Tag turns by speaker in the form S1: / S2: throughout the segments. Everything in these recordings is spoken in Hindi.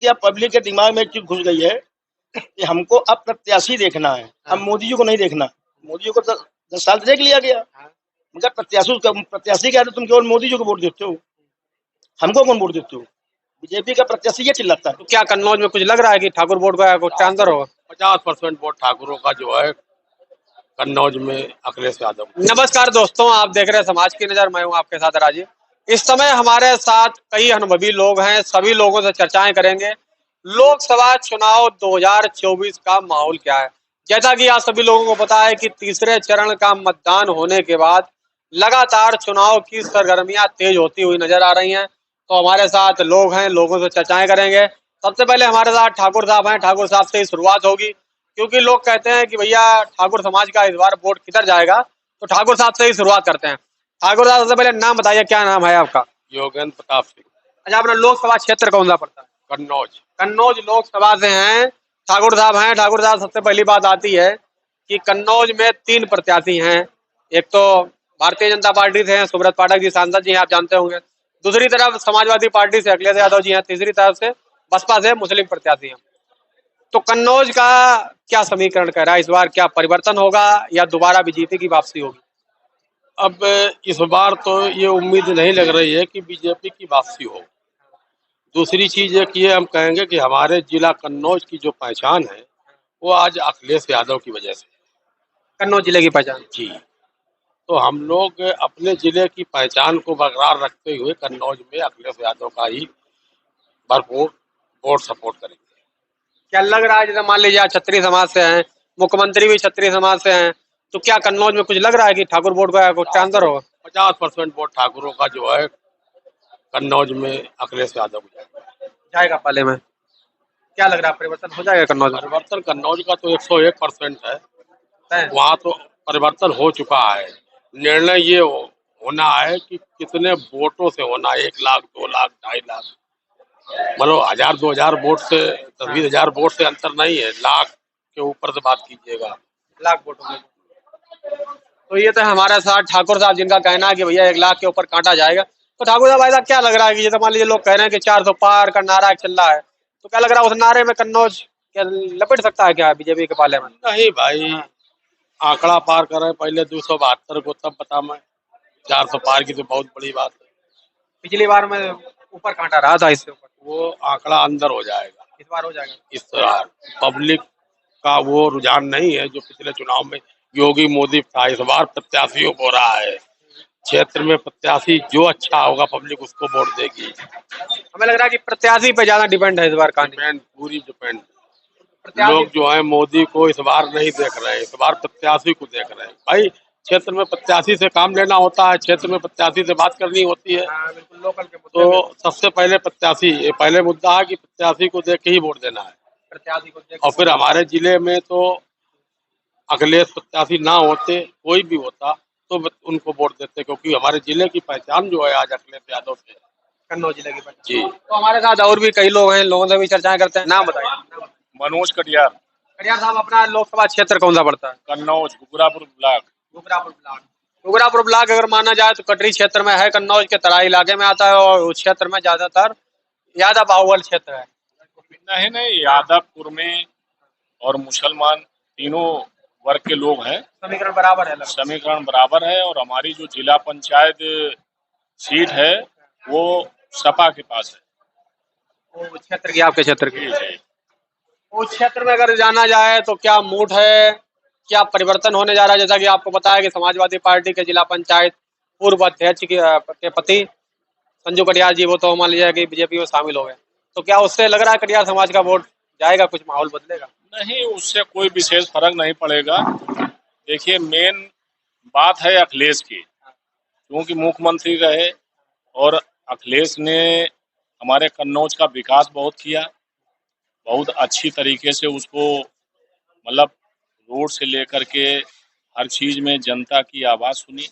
S1: क्या पब्लिक के दिमाग में एक चीज घुस गई है कि हमको अब प्रत्याशी देखना है, अब मोदी जी को नहीं देखना। मोदी जी को तो 10 साल से देख लिया गया, मगर प्रत्याशी क्या है, तो तुम केवल मोदी जी को वोट देते हो, हमको कौन वोट देते हो? बीजेपी का प्रत्याशी ये चिल्लाता है।
S2: तो क्या कन्नौज में कुछ लग रहा है कि ठाकुर वोट का कुछ ट्रांसफर होगा?
S3: 50% वोट ठाकुरों का जो है कन्नौज में अखिलेश यादव।
S2: नमस्कार दोस्तों, आप देख रहे हैं समाज की नजर, मैं हूं आपके साथ राजीव। इस समय हमारे साथ कई अनुभवी लोग हैं, सभी लोगों से चर्चाएं करेंगे। लोकसभा चुनाव 2024 का माहौल क्या है? जैसा कि आप सभी लोगों को पता है कि तीसरे चरण का मतदान होने के बाद लगातार चुनाव की सरगर्मियां तेज होती हुई नजर आ रही हैं। तो हमारे साथ लोग हैं, लोगों से चर्चाएं करेंगे। सबसे पहले हमारे साथ ठाकुर साहब हैं, ठाकुर साहब से ही शुरुआत होगी, क्योंकि लोग कहते हैं कि भैया ठाकुर समाज का इस बार वोट किधर जाएगा। तो ठाकुर साहब से ही शुरुआत करते हैं। ठाकुर साहब सबसे पहले नाम बताइए, क्या नाम है आपका?
S3: योगेंद्र प्रताप सिंह।
S2: अच्छा, अपना लोकसभा क्षेत्र कौन सा पड़ता है?
S3: कन्नौज।
S2: कन्नौज लोकसभा से हैं ठाकुर साहब हैं। ठाकुर साहब, सबसे पहली बात आती है कि कन्नौज में 3 प्रत्याशी हैं। एक तो भारतीय जनता पार्टी से हैं, सुब्रत पाठक जी सांसद जी हैं, आप जानते होंगे। दूसरी तरफ समाजवादी पार्टी से अखिलेश यादव जी हैं। तीसरी तरफ से बसपा से मुस्लिम प्रत्याशी हैं। तो कन्नौज का क्या समीकरण कह रहा है? इस बार क्या परिवर्तन होगा या दोबारा बीजेपी की वापसी होगी?
S3: अब इस बार तो ये उम्मीद नहीं लग रही है कि बीजेपी की वापसी हो। दूसरी चीज एक ये हम कहेंगे कि हमारे जिला कन्नौज की जो पहचान है वो आज अखिलेश यादव की वजह से।
S2: कन्नौज जिले की पहचान
S3: जी, तो हम लोग अपने जिले की पहचान को बरकरार रखते हुए कन्नौज में अखिलेश यादव का ही भरपूर वोट सपोर्ट करेंगे।
S2: क्या लग रहा है? जैसे मान लीजिए आप क्षत्रिय समाज से हैं, मुख्यमंत्री भी क्षत्रिय समाज से हैं, तो क्या कन्नौज में कुछ लग रहा है कि ठाकुर वोट का कुछ ट्रांसफर होगा?
S3: 50% वोट ठाकुरों का जो है कन्नौज में अखिलेश यादव को जाएगा।
S2: जाएगा पाले में? क्या लग रहा है, परिवर्तन हो जाएगा कन्नौज में?
S3: परिवर्तन कन्नौज का तो 101% है,
S2: तय?
S3: वहाँ तो परिवर्तन हो चुका है। निर्णय ये होना है कि कितने वोटों से होना, 1 लाख 2 लाख 2.5 लाख, मतलब 1000-2000 वोट से 10-20 हजार वोट से अंतर नहीं है। लाख के ऊपर से बात कीजिएगा।
S2: लाख वोटों में? तो ये तो हमारे साथ ठाकुर साहब, जिनका कहना है कि भैया 1 लाख के ऊपर काटा जाएगा। तो ठाकुर साहब, ऐसा क्या लग रहा है कि जैसे मान लीजिए लोग कह रहे हैं कि 400 पार का नारा चल रहा है, तो क्या लग रहा है उस नारे में कन्नौज क्या लपेट सकता है क्या बीजेपी के पाले में?
S3: नहीं भाई, आंकड़ा पार कर रहे हैं, पहले 272 को तब बता मैं, 400 पार की तो बहुत बड़ी बात है।
S2: पिछली बार में ऊपर कांटा रहा था, इससे ऊपर
S3: वो आंकड़ा अंदर हो जाएगा
S2: इस बार हो जाएगा।
S3: इस बार। पब्लिक का वो रुझान नहीं है जो पिछले चुनाव में योगी मोदी था। इस बार प्रत्याशियों को हो रहा है, क्षेत्र में प्रत्याशी जो अच्छा होगा पब्लिक उसको वोट देगी।
S2: हमें लग रहा है कि प्रत्याशी पे ज्यादा डिपेंड है इस बार कहानी।
S3: डिपेंड, पूरी डिपेंड।
S2: प्रत्याशी
S3: लोग जो है मोदी को इस बार नहीं देख रहे हैं, इस बार प्रत्याशी को देख रहे हैं। भाई, क्षेत्र में प्रत्याशी से काम लेना होता है, क्षेत्र में प्रत्याशी से बात करनी होती है।
S2: हाँ, बिल्कुल लोकल के मुद्दे
S3: तो
S2: पे
S3: सबसे पहले प्रत्याशी, ये पहले मुद्दा है कि प्रत्याशी को देख के ही वोट देना है।
S2: प्रत्याशी को देख।
S3: और फिर हमारे जिले में तो अखिलेश प्रत्याशी ना होते, कोई भी होता तो उनको वोट देते, क्योंकि हमारे जिले की पहचान जो है आज अखिलेश यादव से।
S2: कन्नौज जिले की बात।
S3: जी।
S2: तो हमारे साथ और भी कई लोग हैं, लोगों से भी चर्चाएं करते हैं। नाम बताइए।
S4: मनोज कटियार।
S2: कटियार साहब, अपना लोकसभा क्षेत्र कौन सा पड़ता है?
S4: Kannauj Gugrapur block.
S2: Gugrapur block. Gugrapur block अगर माना जाए तो कटरी क्षेत्र में है, कन्नौज के तराई इलाके में आता है, और उस क्षेत्र में ज्यादातर यादव बाहुबल क्षेत्र है।
S4: नहीं नहीं, यादवपुर में और मुसलमान तीनों वर्ग के लोग हैं।
S2: समीकरण बराबर है लगभग।
S4: समीकरण बराबर है, और हमारी जो जिला पंचायत सीट है वो सपा के पास है।
S2: वो क्षेत्र की, आपके क्षेत्र की।
S4: जी जी।
S2: उस क्षेत्र में अगर जाना जाए तो क्या मूड है, क्या परिवर्तन होने जा रहा है? जैसा कि आपको पता है कि समाजवादी पार्टी के जिला पंचायत पूर्व अध्यक्ष के पति संजू कटियार जी, वो तो मान लीजिए कि बीजेपी में शामिल हो गए। तो क्या उससे लग रहा है कटियार समाज का वोट जाएगा, कुछ माहौल बदलेगा?
S4: नहीं, उससे कोई विशेष फर्क नहीं पड़ेगा। देखिए, मेन बात है अखिलेश की, क्योंकि मुख्यमंत्री रहे और अखिलेश ने हमारे कन्नौज का विकास बहुत किया, बहुत अच्छी तरीके से उसको, मतलब रोड से लेकर के हर चीज में जनता की आवाज सुनी,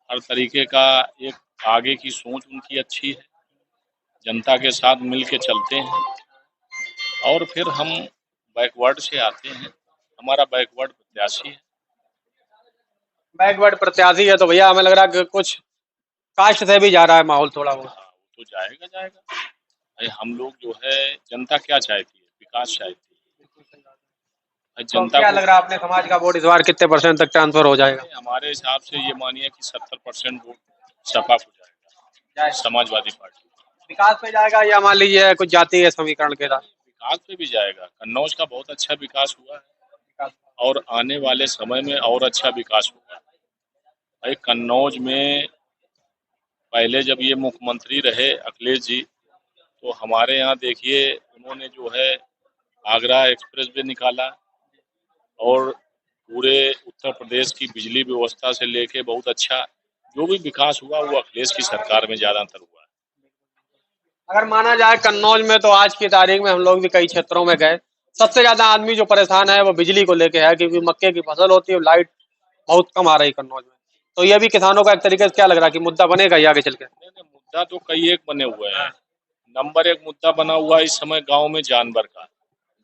S4: हर तरीके का एक आगे की सोच उनकी अच्छी है, जनता के साथ मिल के चलते हैं। और फिर हम बैकवर्ड से आते हैं, हमारा बैकवर्ड प्रत्याशी है।
S2: बैकवर्ड प्रत्याशी है तो भैया हमें लग रहा है कि कुछ कास्ट से भी जा रहा है माहौल थोड़ा बहुत।
S4: हाँ, वो तो जाएगा जाएगा। भाई हम लोग जो है जनता क्या चाहती है, विकास चाहती है। भाई
S2: तो
S4: जनता
S2: क्या
S4: को
S2: लग रहा है अपने समाज का वोट इस बार कितने % तक ट्रांसफर हो जाएगा?
S4: हमारे हिसाब से ये मानिए कि 70% वोट सपा को जाएगा, समाजवादी पार्टी।
S2: विकास पे जाएगा या मान लीजिए कुछ जातीय समीकरण के साथ?
S4: विकास पे भी जाएगा। कन्नौज का बहुत अच्छा विकास हुआ है और आने वाले समय में और अच्छा विकास होगा। भाई कन्नौज में पहले जब ये मुख्यमंत्री रहे अखिलेश जी, तो हमारे यहाँ देखिए उन्होंने जो है आगरा एक्सप्रेस वे निकाला और पूरे उत्तर प्रदेश की बिजली व्यवस्था से लेके बहुत अच्छा जो भी विकास हुआ वो अखिलेश की सरकार में ज्यादातर हुआ है।
S2: अगर माना जाए कन्नौज में तो आज की तारीख में हम लोग भी कई क्षेत्रों में गए, सबसे ज्यादा आदमी जो परेशान है वो बिजली को लेके है, क्योंकि मक्के की फसल होती है, लाइट बहुत कम आ रही कन्नौज में। तो ये भी किसानों का एक तरीके से क्या लग रहा है कि मुद्दा बनेगा ये आगे चल के?
S4: नहीं, मुद्दा तो कई एक बने हुए हैं। नंबर 1 मुद्दा बना हुआ है इस समय गांव में जानवर का।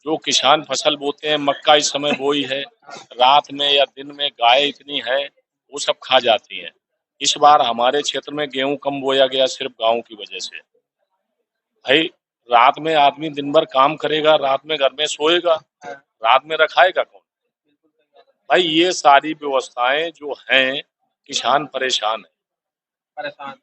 S4: जो किसान फसल बोते हैं, मक्का इस समय बोई है, रात में या दिन में गाय इतनी है वो सब खा जाती हैं। इस बार हमारे क्षेत्र में गेहूं कम बोया गया सिर्फ गाँव की वजह से। भाई रात में आदमी दिन भर काम करेगा, रात में घर में सोएगा, रात में रखाएगा कौन? भाई ये सारी व्यवस्थाएं जो हैं, किसान परेशान है।
S2: परेशान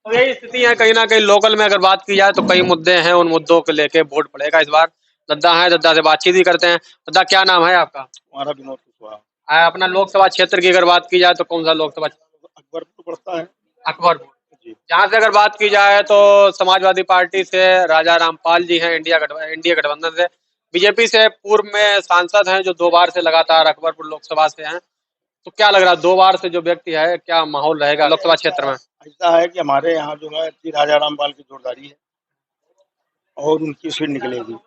S2: तो यही स्थिति है। कहीं ना कहीं लोकल में अगर बात की जाए तो कई मुद्दे हैं, उन मुद्दों को लेके वोट पड़ेगा इस बार। दद्दा है, दद्दा से बातचीत भी करते हैं। दद्दा, क्या नाम है आपका?
S1: हमारा विनोद कुशवाहा।
S2: अपना लोकसभा क्षेत्र की अगर बात की जाए तो कौन सा लोकसभा?
S1: अकबरपुर पड़ता है
S2: अकबरपुर।
S1: जी।
S2: जहाँ से अगर बात की जाए तो समाजवादी पार्टी से राजा रामपाल जी हैं, इंडिया गठबंधन से। बीजेपी से पूर्व में सांसद हैं जो 2 बार से लगातार अकबरपुर लोकसभा से हैं। तो क्या लग रहा है 2 बार से जो व्यक्ति है, क्या माहौल रहेगा लोकसभा क्षेत्र में?
S1: ऐसा है कि हमारे यहाँ जो है श्री राजा रामपाल की जोरदारी है और उनकी सीट निकलेगी।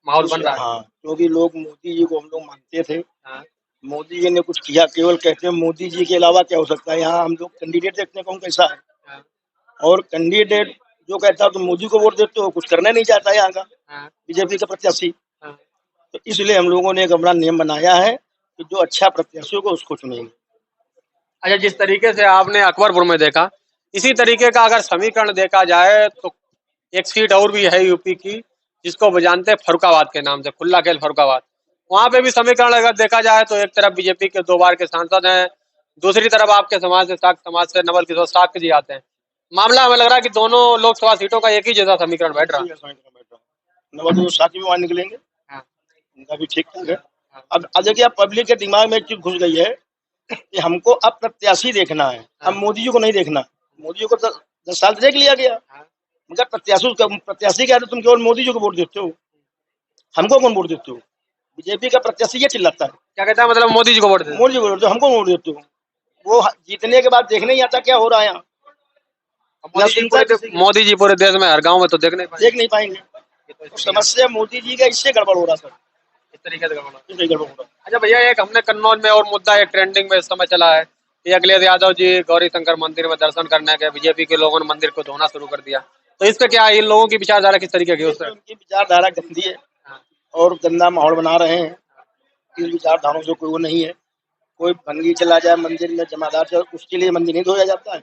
S2: माहौल बन रहा है।
S1: हाँ, क्योंकि लोग मोदी जी को हम लोग मानते थे।
S2: हाँ।
S1: मोदी जी ने कुछ किया, केवल कहते हैं मोदी जी के अलावा क्या हो सकता है। यहाँ हम लोग कैंडिडेट देखते हैं कौन कैसा है,
S2: हाँ।
S1: और कैंडिडेट जो कहता है तो मोदी को वोट देते हो, कुछ करना नहीं चाहता है यहाँ का
S2: हाँ।
S1: बीजेपी का प्रत्याशी।
S2: हाँ।
S1: तो इसलिए हम लोगों ने एक अपना नियम बनाया है कि जो अच्छा प्रत्याशी होगा उसको चुनेंगे।
S2: अच्छा, जिस तरीके से आपने अकबरपुर में देखा, इसी तरीके का अगर समीकरण देखा जाए तो एक सीट और भी है यूपी की, जिसको वो जानते हैं फर्रुखाबाद के नाम से, खुल्ला खेल फर्रुखाबाद। वहां पे भी समीकरण अगर देखा जाए तो एक तरफ बीजेपी के 2 बार के सांसद हैं, दूसरी तरफ आपके समाज से शाक्त समाज से नवल किशोर शाक्त जी आते हैं। मामला हमें लग रहा है कि दोनों लोकसभा सीटों का एक ही जैसा समीकरण बैठ रहा है।
S1: नवाजुद्दीन साथ में वहाँ निकलेंगे,
S2: हाँ।
S1: उनका भी ठीक ठाक है। अब देखिए, अब पब्लिक के दिमाग में एक चीज घुस गई है कि हमको अब प्रत्याशी देखना है, अब मोदी जी को नहीं देखना। मोदी जी को 10 साल देख लिया गया, मगर प्रत्याशी क्या है, तुम केवल मोदी जी को वोट देते हो, हमको कौन वोट देते हो? बीजेपी का प्रत्याशी ये चिल्लाता है,
S2: क्या कहता है, मतलब मोदी जी को वोट देते?
S1: मोदी जी को वोट देते हो, हमको वोट देते हो। वो जीतने के बाद देखने ही आता क्या हो रहा है यहाँ।
S2: मोदी जी पूरे देश में हर गांव में तो देख नहीं
S1: पाएंगे। तो समस्या मोदी जी का इससे गड़बड़ हो रहा सर,
S2: इस तरीके से गड़बड़
S1: गड़बड़ हो रहा।
S2: अच्छा भैया, एक हमने कन्नौज में और मुद्दा एक ट्रेंडिंग में इस समय चला है कि अखिलेश यादव जी गौरी शंकर मंदिर में दर्शन करने गए, बीजेपी के लोगों ने मंदिर को धोना शुरू कर दिया। तो इस पे क्या इन लोगों की विचारधारा किस तरीके की? उससे
S1: उनकी विचारधारा गंदी है और गंदा माहौल बना रहे हैं। इस विचारधाराओं से कोई वो नहीं है। कोई भंगी चला जाए मंदिर में जमादार से, उसके लिए मंदिर नहीं धोया जाता है।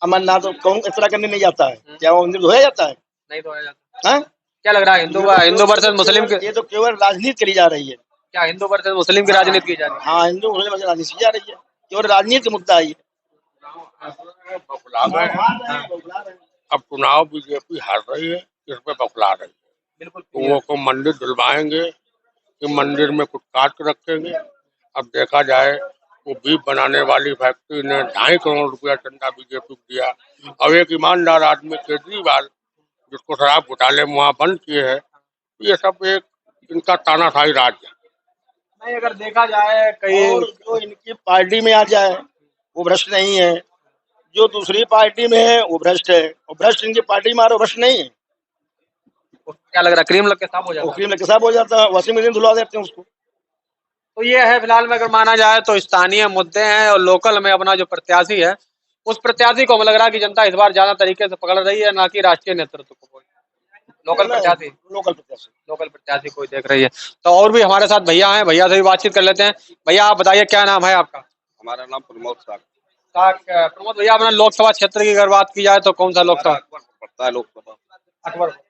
S1: अमरनाथ कौन इस तरह करने नहीं जाता है, क्या वो मंदिर धोया जाता है?
S2: नहीं धोया जाता।
S1: है?
S2: क्या लग रहा है हिंदू वर्सेस मुस्लिम के?
S1: ये तो केवल राजनीति करी जा रही है।
S2: क्या हिंदू वर्सेस मुस्लिम की राजनीति की जा रही है?
S1: हाँ, हिंदू मुस्लिम की राजनीति की जा रही है, केवल राजनीति का मुद्दा है ये।
S3: अब चुनाव बीजेपी हार रही है, इस पे बौखला रही है।
S2: बिल्कुल।
S3: लोगों को मंदिर धुलवाएंगे कि मंदिर में कुछ काट रखेंगे। अब देखा जाए वो बीफ बनाने वाली फैक्ट्री ने 2.5 करोड़ रुपया चंदा बीजेपी को दिया। अब एक ईमानदार आदमी केजरीवाल जिसको शराब घोटाले में वहाँ बंद किए है, ये सब एक इनका तानाशाही राज है।
S2: नहीं, अगर देखा जाए कई
S1: जो इनकी पार्टी में आ जाए वो भ्रष्ट नहीं है, जो दूसरी पार्टी में है वो भ्रष्ट है, और भ्रष्ट इनकी पार्टी में आ रहा भ्रष्ट नहीं है।
S2: क्या लग रहा है क्रीम लग के साफ हो जाता है?
S1: क्रीम लग के साफ हो जाता है, वॉशिंग मशीन धुलवा देते हैं उसको।
S2: तो ये है फिलहाल में अगर माना जाए तो स्थानीय मुद्दे हैं, और लोकल में अपना जो प्रत्याशी है उस प्रत्याशी को हमें लग रहा है कि जनता इस बार ज्यादा तरीके से पकड़ रही है, ना कि राष्ट्रीय नेतृत्व को। लोकल प्रत्याशी कोई देख रही है। तो और भी हमारे साथ भैया हैं, भैया से भी बातचीत कर लेते हैं। भैया आप बताइए, क्या नाम है आपका?
S5: हमारा नाम प्रमोद साग।
S2: प्रमोद भैया, अपना लोकसभा क्षेत्र की अगर बात की जाए तो कौन सा लोकसभा
S5: पड़ता है? लोकसभा
S2: अकबर को।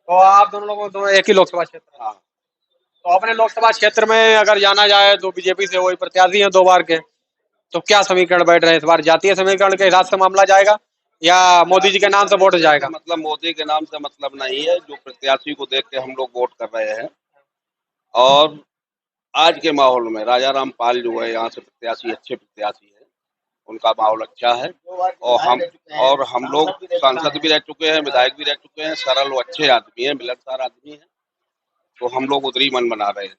S2: तो आप दोनों लोगों दोनों एक ही लोकसभा क्षेत्र है।
S5: हाँ।
S2: तो अपने लोकसभा क्षेत्र में अगर जाना जाए तो बीजेपी से वही प्रत्याशी हैं 2 बार के, तो क्या समीकरण बैठ रहे हैं इस बार? जातीय समीकरण के हिसाब से मामला जाएगा या मोदी जी के नाम से वोट जाएगा?
S5: मतलब मोदी के नाम से मतलब नहीं है, जो प्रत्याशी को देख के हम लोग वोट कर रहे हैं। और आज के माहौल में राजा रामपाल जो है यहाँ से प्रत्याशी, अच्छे प्रत्याशी है, उनका माहौल अच्छा है। और हम लोग सांसद भी रह चुके हैं, विधायक भी रह चुके हैं, सरल और अच्छे आदमी हैं, मिलनसार आदमी हैं, तो हम लोग उधर ही मन बना रहे हैं।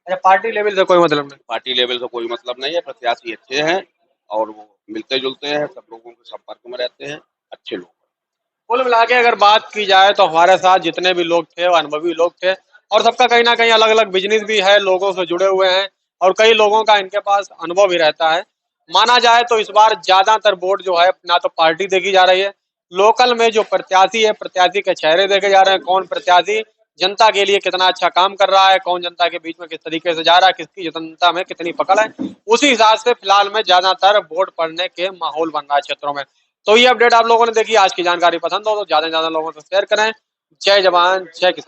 S2: अच्छा, पार्टी लेवल से कोई मतलब नहीं?
S5: पार्टी लेवल से कोई मतलब नहीं है, प्रत्याशी अच्छे हैं और वो मिलते जुलते हैं, सब लोगों के संपर्क में रहते हैं, अच्छे लोग।
S2: कुल मिला के अगर बात की जाए तो हमारे साथ जितने भी लोग थे वो अनुभवी लोग थे, और सबका कहीं ना कहीं अलग अलग बिजनेस भी है, लोगों से जुड़े हुए हैं, और कई लोगों का इनके पास अनुभव भी रहता है। माना जाए तो इस बार ज्यादातर वोट जो है ना तो पार्टी देखी जा रही है, लोकल में जो प्रत्याशी है, प्रत्याशी के चेहरे देखे जा रहे हैं, कौन प्रत्याशी जनता के लिए कितना अच्छा काम कर रहा है, कौन जनता के बीच में किस तरीके से जा रहा है, किसकी जनता में कितनी पकड़ है, उसी हिसाब से फिलहाल में ज्यादातर वोट पड़ने के माहौल बन रहा है क्षेत्रों में। तो ये अपडेट आप लोगों ने देखी। आज की जानकारी पसंद हो तो ज्यादा से ज्यादा लोगों से शेयर करें। जय जवान जय किसान।